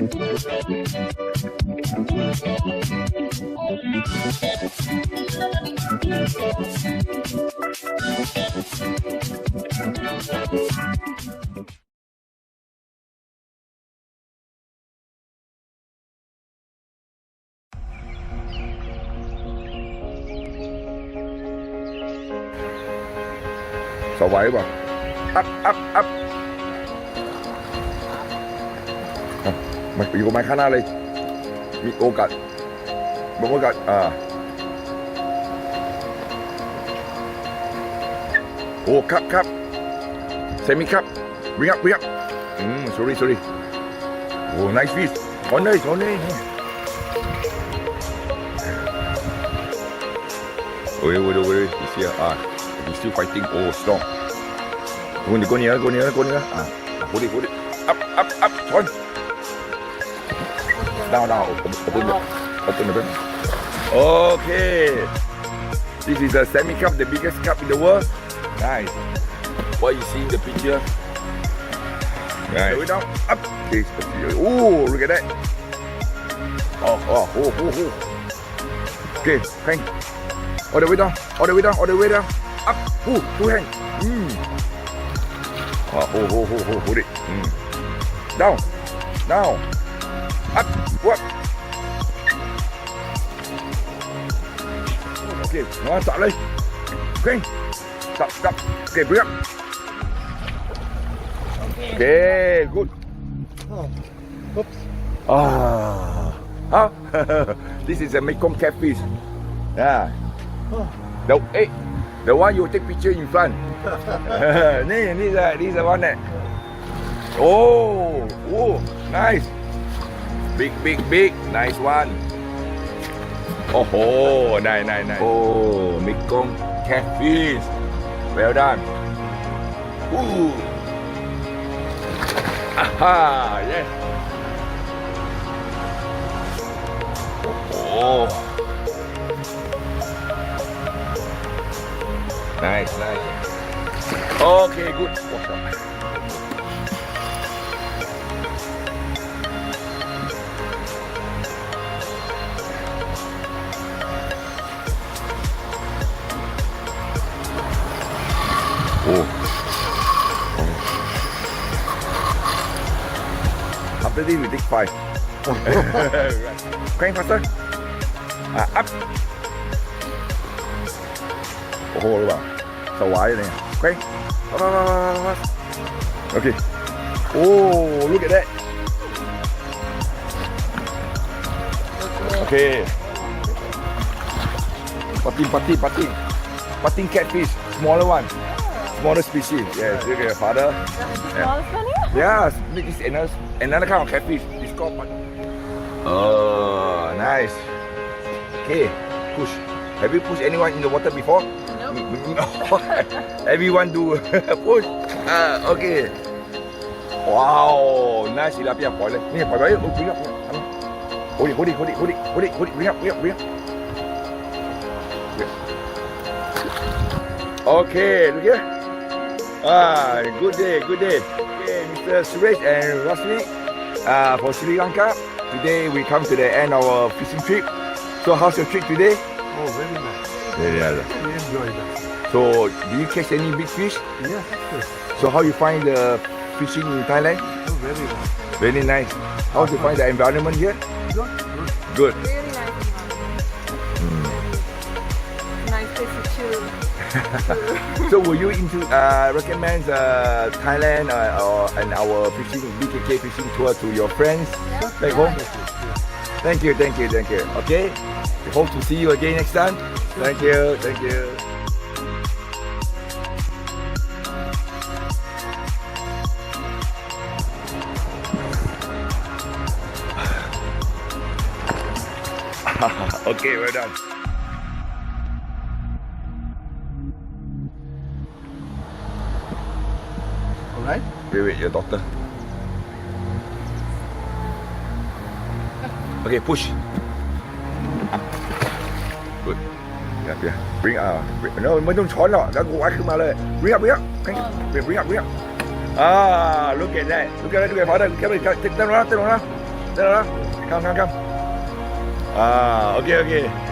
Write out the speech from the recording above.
สบายป่ะอัพมันอยู่มาข้างหน้าเลยมีโอกาสโอ้ครับเซมิครับbring up sorry โอ้ nice fish ก่อนเลยโอ้ยhe's here he's still fighting strong go near hold it up ชน down open the okay this is a semi cup the biggest cup in the world nice what you see in the picture nice go down up oh look at that oh okay hang all the way down up two hand hold it down up what okay nó tạo lên okay stop okay bring up okay good oops this is a Mekong catfish yeah the one you take picture in front this is the one that oh nice big nice one oh nice oh Mekong catfish well done yes oh nice okay good after this we take 5 crank faster up โอ้โหหรือเปล่าสวายเลย crank okay oh look at that okay Patting catfish smaller one smaller species yes look at your father Smallest one here? yes this is another kind of catfish it's called oh nice okay push have you pushed anyone in the water before everyone do push okay wow nice tilapia ปล่อยเลยนี่ปล่อยไว้bring up hold it bring up okay look here good day okay Mr. Suresh and Rosli for Sri Lanka today we come to the end of our fishing trip so how's your trip today Oh, very nice. very nice We enjoyed that. so do you catch any big fish Yes, yes. so how you find the fishing in Thailand Oh, very nice. very nice how you find the environment here Good. good Really nice environment. Nice place to chill. so will you recommend Thailand and our BKK fishing tour to your friends back home? Thank you. Okay, we hope to see you again next time. Thank you. Okay, well done. Alright? Wait, your daughter. Okay, push. Good. Yeah. Bring no ไม่ต้องช้อนหรอกแล้วกูวัดขึ้นมาเลย bring up bring up look at that father แค่ไปเต้นลงนะ There, come. Ah, okay.